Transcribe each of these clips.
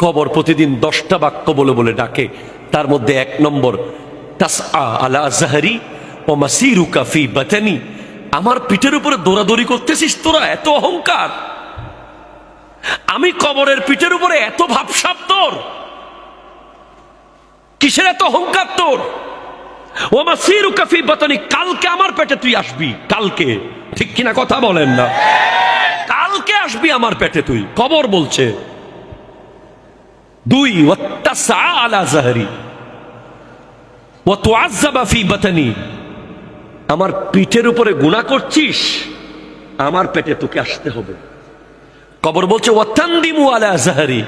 কবর প্রতিদিন 10টা বাক্য বলে বলে ডাকে। তার মধ্যে 1 নম্বর, তাসআ আলা জাহরি ওয়া মাসিরুকা ফি বাতানি। আমার পিঠের উপরে দৌড়াদৌড়ি করতেছিস তোরা, এত অহংকার। আমি কবরের পিঠের উপরে এত ভাবসাব তোর, কিসের এত অহংকার তোর? ওয়া মাসিরুকা ফি বাতানি, কালকে আমার পেটে তুই আসবি, কালকে। ঠিক কিনা কথা বলেন না? কালকে আসবি আমার পেটে তুই, কবর বলছে। 2, ওয়াত্তাসআ আলা জাহরি ওয়া তুআজ্জাবা ফি বাতানি। আমার পিঠের উপরে গুনাহ করছিস, আমার পেটে তোকে আসতে হবে। কবর বলছে ওয়াতানদিমু আলা জাহরি,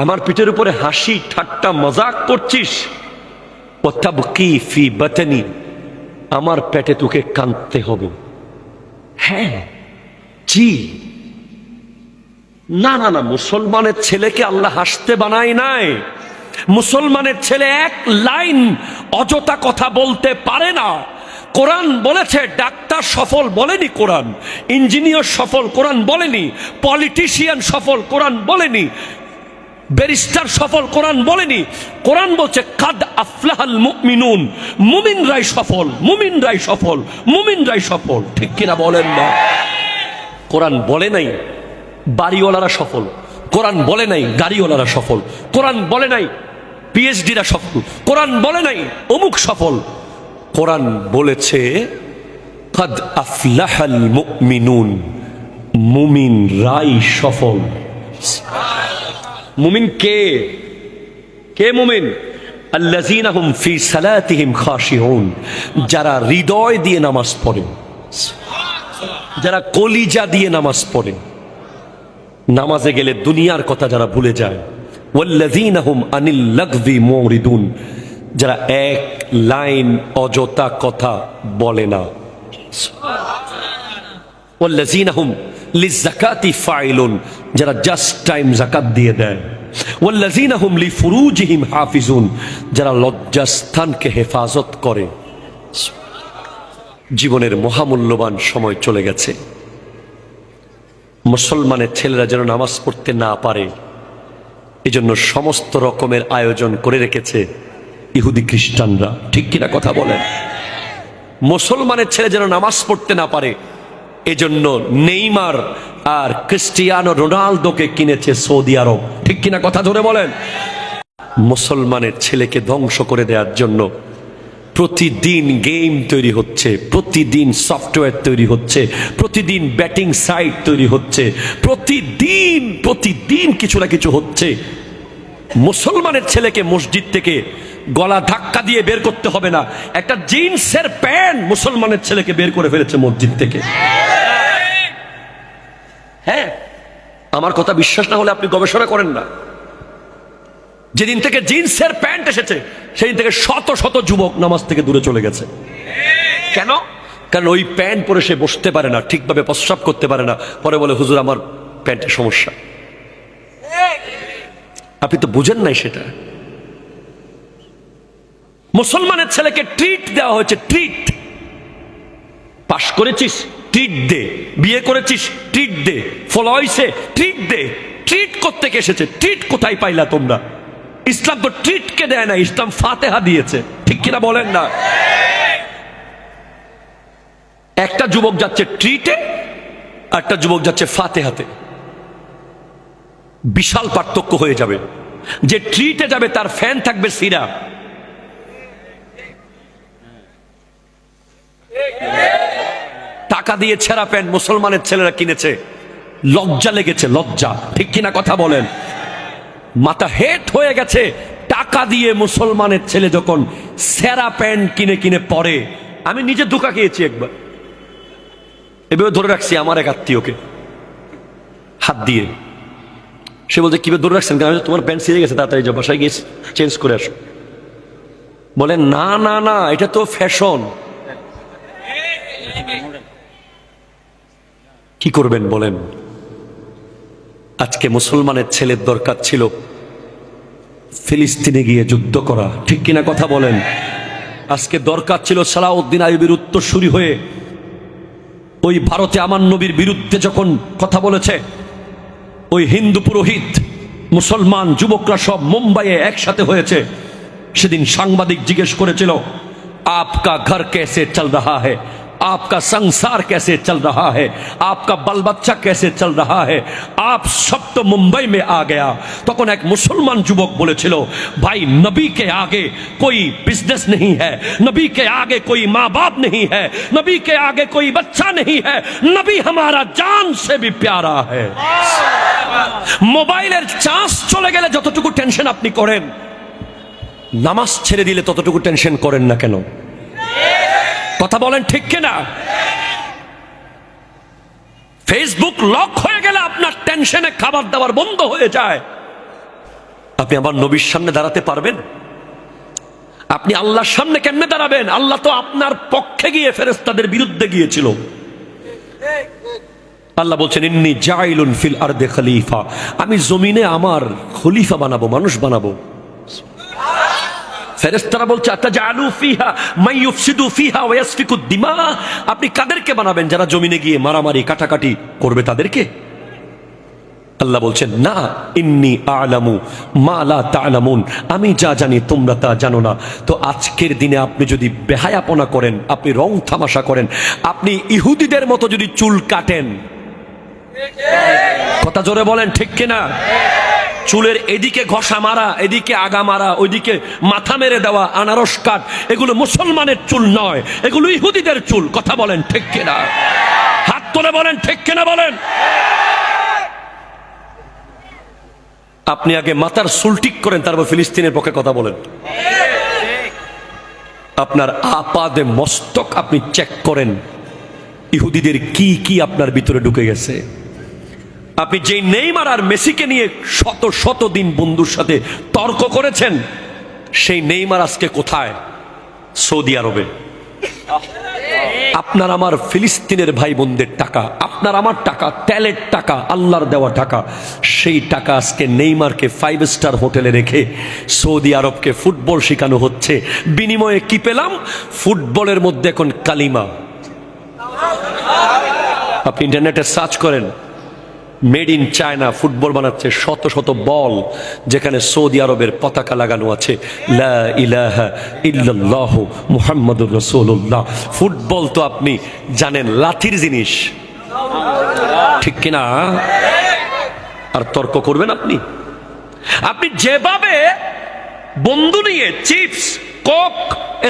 আমার পিঠের উপরে হাসি ঠাট্টা মজাক করছিস। ওয়াতাবকি ফি বাতানি, আমার পেটে তোকে কাঁদতে হবে। হ্যাঁ, জি, না না না, মুসলমানের ছেলেকে আল্লাহ হাসতে বানায় নাই। মুসলমানের ছেলে এক লাইন অযথা কথা বলতে পারে না। কোরআন বলেছে ডাক্তার সফল বলেনি, কোরআন ইঞ্জিনিয়ার সফল কোরআন বলেনি, পলিটিশিয়ান সফল কোরআন বলেনি, ব্যারিস্টার সফল কোরআন বলেনি। কোরআন বলছে কাদ আফলাহাল মুমিনুন, মুমিনরাই সফল, মুমিনরাই সফল, মুমিনরাই সফল। ঠিক কিনা বলেন না? কোরআন বলে নাই বাড়িওয়ালারা সফল, কোরআন বলে নাই গাড়িওয়ালারা সফল, কোরআন বলে নাই পিএইচডিরা সফল, কোরআন বলে নাই অমুক সফল। কোরআন বলেছে কাদ আফলাহাল মুমিনুন, মুমিনরাই সফল। মুমিন কে? কে মুমিন? আল্লাযীনা হুম ফি সালাতিহিম খাশিউন, যারা হৃদয় দিয়ে নামাজ পড়ে, যারা কলিজা দিয়ে নামাজ পড়ে, নামাজে গেলে দুনিয়ার কথা যারা ভুলে যায়। ওয়াল্লাযীনা হুম আনিল লাগযি মুরিদুন, যারা এক লাইন অযথা কথা বলে না। ওয়াল্লাযীনা হুম লিযাকাতি ফাইলুন, যারা জাস্ট টাইম যাকাত দিয়ে দেয়। ওয়াল্লাযীনা হুম লিফুরুজিহিম হাফিজুন, যারা লজ্জাস্থানকে হেফাজত করে। জীবনের মহামূল্যবান সময় চলে গেছে। মুসলমানের ছেলেরা যেন নামাজ পড়তে না পারে, এজন্য সমস্ত রকমের আয়োজন করে রেখেছে ইহুদি খ্রিস্টানরা। ঠিক কিনা কথা বলেন? মুসলমানের ছেলে যেন নামাজ পড়তে না পারে, এজন্য নেইমার আর ক্রিস্টিয়ানো রোনালদোকে কিনেছে সৌদি আরব। ঠিক কিনা কথা ধরে বলেন? মুসলমানের ছেলেকে ধ্বংস করে দেওয়ার জন্য প্রতিদিন গেম তৈরি হচ্ছে, প্রতিদিন সফটওয়্যার তৈরি হচ্ছে, প্রতিদিন ব্যাটিং সাইট তৈরি হচ্ছে, প্রতিদিন কিছু না কিছু হচ্ছে। মুসলমানের ছেলেকে মসজিদ থেকে গলা ধাক্কা দিয়ে বের করতে হবে না, একটা জিন্সের প্যান্ট মুসলমানের ছেলেকে বের করে ফেলেছে মসজিদ থেকে। হ্যাঁ, আমার কথা বিশ্বাস না হলে আপনি গবেষণা করেন না। যেদিন থেকে জিন্সের প্যান্ট এসেছে সেদিন থেকে শত শত যুবক নামাজ থেকে দূরে চলে গেছে। কেন? কারণ ওই প্যান্ট পরে সে বসতে পারে না, ঠিকভাবে প্রস্রাব করতে পারে না, পরে বলে হুজুর আমার প্যান্টের সমস্যা। আপনি তো বুঝেন নাই সেটা। মুসলমানের ছেলেকে ট্রিট দেওয়া হয়েছে, ট্রিট। পাশ করেছিস ট্রিট দে, বিয়ে করেছিস ট্রিট দে, ফল হইছে ট্রিট দে। ট্রিট করতে এসেছে, ট্রিট কোথায় পাইলা তোমরা? ইসলাম তো ট্রিটকে দেয় না, ইসলাম ফাতেহা দিয়েছে। ঠিক কিনা বলেন না? একটা যুবক যাচ্ছে ট্রিটে, একটা যুবক যাচ্ছে ফাতেহাতে। বিশাল পার্থক্য হয়ে যাবে। যে ট্রিটে যাবে তার ফ্যান থাকবে সিরা, টাকা দিয়ে ছেঁড়া প্যান্ট মুসলমানের ছেলেরা কিনেছে, লজ্জা লেগেছে, লজ্জা। ঠিক কিনা কথা বলেন? মাথা হেট হয়ে গেছে। টাকা দিয়ে মুসলমানের ছেলে যখন সেরা প্যান্ট কিনে কিনে পরে, আমি নিজে ধোঁকা খেয়েছি একবার। এভাবে ধরে রাখছি আমার এক আত্মীয়কে হাত দিয়ে। সে বলছে কিভাবে ধরে রাখছেন? কেন? তোমার প্যান্ট ছিঁড়ে গেছে, তাড়াতাড়ি যাও, বাসায় গিয়ে চেঞ্জ করে আসো। বলে না না না, এটা তো ফ্যাশন। কি করবেন বলেন? আজকে মুসলমানের ছেলের দরকার ছিল ফিলিস্তিনে গিয়ে যুদ্ধ করা। ঠিক কিনা কথা বলেন? আজকে দরকার ছিল সালাউদ্দিন আইয়ুবীর উত্তরসূরি হয়ে ওই ভারতে আমার নবীর বিরুদ্ধে যখন কথা বলেছে, ওই হিন্দু পুরোহিত মুসলমান যুবকরা সব মুম্বাইয়ে একসাথে হয়েছে। সেদিন সাংবাদিক জিজ্ঞেস করেছিল, आपका घर कैसे चल रहा है, आपका संसार कैसे चल रहा है, आपका बाल बच्चा कैसे चल रहा है, आप सब तो मुंबई में आ गया। তখন এক মুসলমান যুবক বলেছিল, भाई नबी के आगे कोई बिजनेस नहीं है, नबी के आगे कोई माँ बाप नहीं है, नबी के आगे कोई बच्चा नहीं है, नबी हमारा जान से भी प्यारा है। মোবাইলের চার্জ চলে গেলে যতটুকু টেনশন আপনি করেন, নামাজ ছেড়ে দিলে ততটুকু টেনশন করেন না কেন? কথা বলেন ঠিক কিনা? ফেসবুক লক হয়ে গেলে আপনার টেনশনে খাবার দাবার বন্ধ হয়ে যায়। আপনি আবার নবীর সামনে দাঁড়াতে পারবেন? আপনি আল্লাহর সামনে কেমনে দাঁড়াবেন? আল্লাহ তো আপনার পক্ষে গিয়ে ফেরেশতাদের বিরুদ্ধে গিয়েছিল। আল্লাহ বলছেন, ইন্নী জাইলুন ফিল আরদে খলিফা, আমি জমিনে আমার খলিফা বানাবো, মানুষ বানাবো। ফেরেশতারা বলছে, আতাজালু ফিহা মান ইউফসিদু ফিহা ওয়া ইয়াসফিকু দিমা, আপনি কাদেরকে বানাবেন যারা জমিনে গিয়ে মারামারি কাটাকাটি করবে তাদেরকে? আল্লাহ বলছেন, না, ইন্নী আ'লামু মা লা তা'লামুন, আমি যা জানি তোমরা তা জানো না। তো আজকের দিনে আপনি যদি বেহায়াপনা করেন, আপনি রং তামাশা করেন, আপনি ইহুদিদের মতো যদি চুল কাটেন, কথা জোরে বলেন ঠিক কিনা? চুলের এদিকে ঘষা মারা, এদিকে আগা মারা, ওইদিকে মাথা মেরে দেওয়া, আনারস কাট, এগুলো মুসলমানের চুল নয়, এগুলো ইহুদিদের চুল। কথা বলেন ঠিক কিনা? হাত তুলে বলেন ঠিক কিনা বলেন। আপনি আগে মাথার চুল ঠিক করেন, তারপর ফিলিস্তিনের পক্ষে কথা বলেন। আপনার আপাদে মস্তক আপনি চেক করেন, ইহুদিদের কি কি আপনার ভিতরে ঢুকে গেছে। আপনি যে নেইমার আর মেসিকে নিয়ে শত শত দিন বন্ধুর সাথে তর্ক করেছেন, সেই নেইমার আজকে কোথায়? সৌদি আরবে। আপনার আমার ফিলিস্তিনের ভাই বোনদের টাকা, আপনার আমার টাকা, তেলের টাকা, আল্লাহর দেওয়া টাকা, সেই টাকা আজকে নেইমারকে 5 স্টার হোটেলে রেখে সৌদি আরবকে ফুটবল শেখানো হচ্ছে। বিনিময়ে কি পেলাম? ফুটবলের মধ্যে এখন কালিমা। আপনি ইন্টারনেটে সার্চ করেন, মেড ইন চায়না ফুটবল বানাচ্ছে, শত শত বল যেখানে সৌদি আরবের পতাকা লাগানো আছে, লা ইলাহা ইল্লাল্লাহু মুহাম্মাদুর রাসূলুল্লাহ। ফুটবল তো আপনি জানেন লাঠির জিনিস, ঠিক কিনা? আর তর্ক করবেন আপনি? আপনি যেভাবে বন্ধু নিয়ে চিপস, কোক,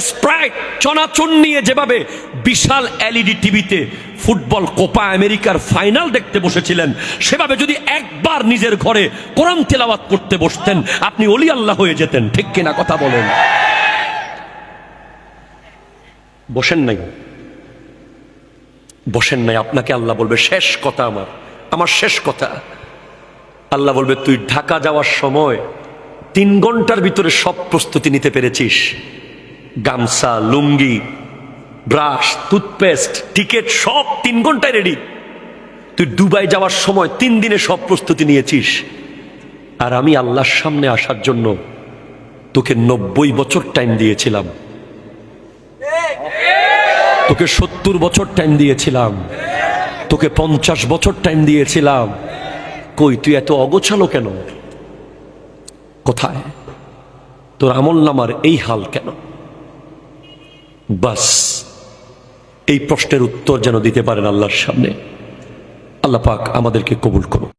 স্প্রাইট, চনাচুর নিয়ে যেভাবে বিশাল এলইডি টিভিতে ফুটবল কোপা আমেরিকার ফাইনাল দেখতে বসেছিলেন, সেভাবে যদি একবার নিজের ঘরে কোরআন তেলাওয়াত করতে বসতেন, আপনি ওলি আল্লাহ হয়ে যেতেন, ঠিক কিনা? কথা বলেন। বসেন নাই, বসেন নাই। আপনাকে আল্লাহ বলবে, শেষ কথা, আমার শেষ কথা। আল্লাহ বলবে, তুই ঢাকা যাওয়ার সময় 3 ঘন্টার ভিতরে সব প্রস্তুতি নিতে পেরেছিস, গামছা, লুঙ্গি, ব্রাশ, টুথপেস্ট, টিকিট সব 3 ঘন্টায় রেডি। তুই দুবাই যাওয়ার সময় 3 দিনে সব প্রস্তুতি নিয়েছিস। আর আমি আল্লাহর সামনে আসার জন্য তোকে 90 বছর টাইম দিয়েছিলাম, তোকে 70 বছর টাইম দিয়েছিলাম, তোকে 50 বছর টাইম দিয়েছিলাম। কই তুই এত অগোছালো কেন? কোথায় তোর আমল নামার এই হাল কেন? বাস এই প্রশ্নের উত্তর যেন দিতে পারেন আল্লাহর সামনে। আল্লাহ পাক আমাদেরকে কবুল করুন।